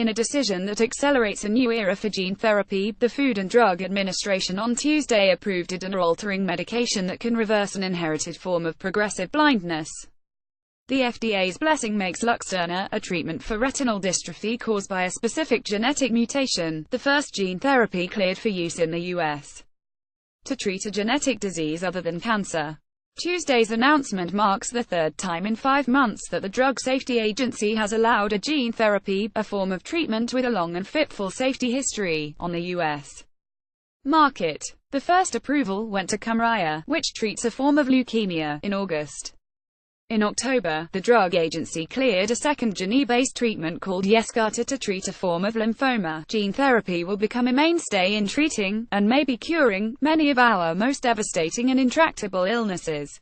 In a decision that accelerates a new era for gene therapy, the Food and Drug Administration on Tuesday approved a DNA-altering medication that can reverse an inherited form of progressive blindness. The FDA's blessing makes Luxturna, a treatment for retinal dystrophy caused by a specific genetic mutation, the first gene therapy cleared for use in the U.S. to treat a genetic disease other than cancer. Tuesday's announcement marks the third time in 5 months that the Drug Safety Agency has allowed a gene therapy, a form of treatment with a long and fitful safety history, on the U.S. market. The first approval went to Kymriah, which treats a form of leukemia, in August. In October, the drug agency cleared a second gene-based treatment called Yescarta to treat a form of lymphoma. Gene therapy will become a mainstay in treating, and maybe curing, many of our most devastating and intractable illnesses.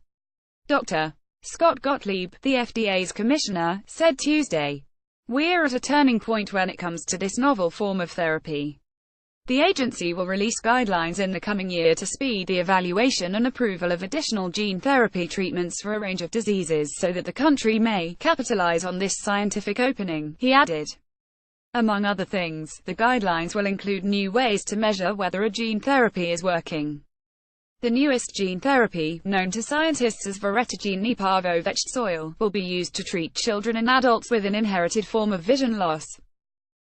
Dr. Scott Gottlieb, the FDA's commissioner, said Tuesday, "We're at a turning point when it comes to this novel form of therapy. The agency will release guidelines in the coming year to speed the evaluation and approval of additional gene therapy treatments for a range of diseases so that the country may capitalize on this scientific opening," he added. Among other things, the guidelines will include new ways to measure whether a gene therapy is working. The newest gene therapy, known to scientists as voretigene parvovirus, will be used to treat children and adults with an inherited form of vision loss.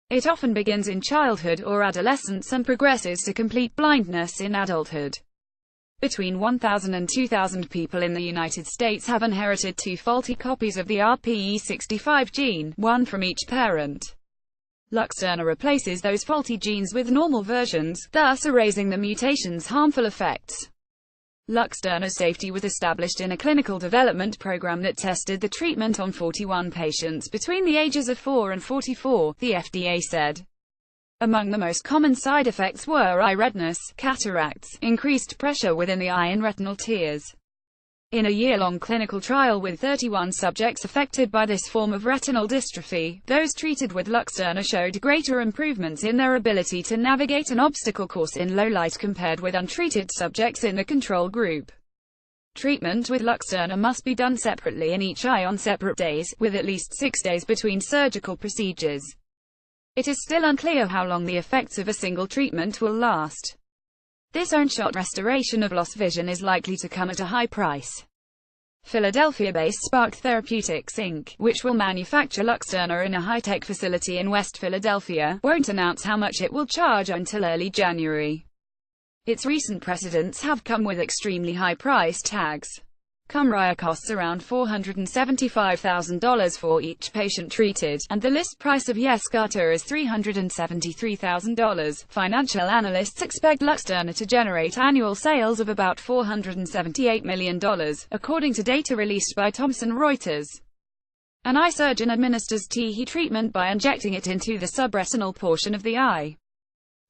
It often begins in childhood or adolescence and progresses to complete blindness in adulthood. Between 1,000 and 2,000 people in the United States have inherited 2 faulty copies of the RPE65 gene, one from each parent. Luxturna replaces those faulty genes with normal versions, thus erasing the mutation's harmful effects. Luxturna's safety was established in a clinical development program that tested the treatment on 41 patients between the ages of 4 and 44, the FDA said. Among the most common side effects were eye redness, cataracts, increased pressure within the eye and retinal tears. In a year-long clinical trial with 31 subjects affected by this form of retinal dystrophy, those treated with Luxturna showed greater improvements in their ability to navigate an obstacle course in low light compared with untreated subjects in the control group. Treatment with Luxturna must be done separately in each eye on separate days, with at least 6 days between surgical procedures. It is still unclear how long the effects of a single treatment will last. This one-shot restoration of lost vision is likely to come at a high price. Philadelphia-based Spark Therapeutics Inc., which will manufacture Luxturna in a high-tech facility in West Philadelphia, won't announce how much it will charge until early January. Its recent precedents have come with extremely high price tags. Kymriah costs around $475,000 for each patient treated, and the list price of Yescarta is $373,000. Financial analysts expect Luxturna to generate annual sales of about $478 million, according to data released by Thomson Reuters. An eye surgeon administers TE treatment by injecting it into the subretinal portion of the eye.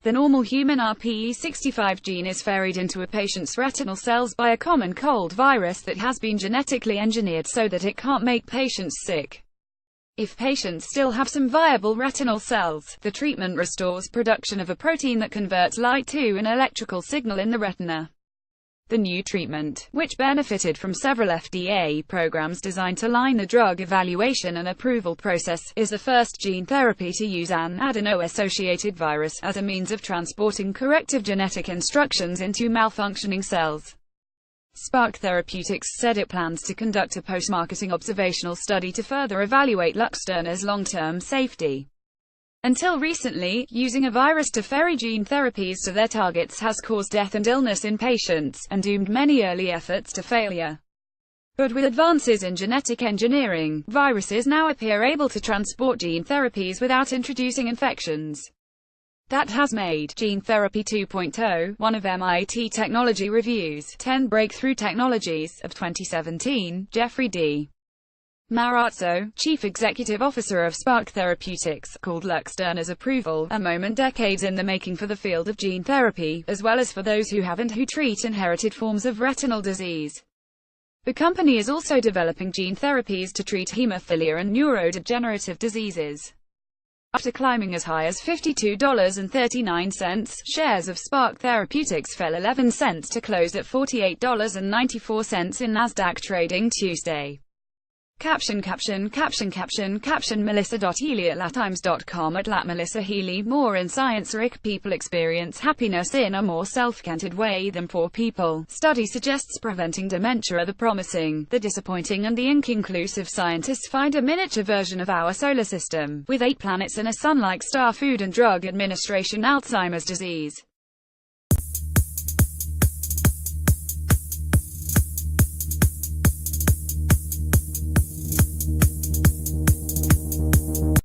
The normal human RPE65 gene is ferried into a patient's retinal cells by a common cold virus that has been genetically engineered so that it can't make patients sick. If patients still have some viable retinal cells, the treatment restores production of a protein that converts light to an electrical signal in the retina. The new treatment, which benefited from several FDA programs designed to line the drug evaluation and approval process, is the first gene therapy to use an adeno-associated virus as a means of transporting corrective genetic instructions into malfunctioning cells. Spark Therapeutics said it plans to conduct a post-marketing observational study to further evaluate Luxturna's long-term safety. Until recently, using a virus to ferry gene therapies to their targets has caused death and illness in patients, and doomed many early efforts to failure. But with advances in genetic engineering, viruses now appear able to transport gene therapies without introducing infections. That has made Gene Therapy 2.0 one of MIT Technology Review's 10 breakthrough technologies of 2017. Jeffrey D. Marazzo, chief executive officer of Spark Therapeutics, called Luxturna's approval a moment decades in the making for the field of gene therapy, as well as for those who treat inherited forms of retinal disease. The company is also developing gene therapies to treat hemophilia and neurodegenerative diseases. After climbing as high as $52.39, shares of Spark Therapeutics fell 11 cents to close at $48.94 in Nasdaq trading Tuesday. Caption Melissa.Healy@latimes.com Melissa Healy. More in science. Rich people experience happiness in a more self-centered way than poor people. Study suggests preventing dementia. The promising, the disappointing and the inconclusive. Scientists find a miniature version of our solar system, with 8 planets and a sun-like star. Food and Drug Administration. Alzheimer's disease.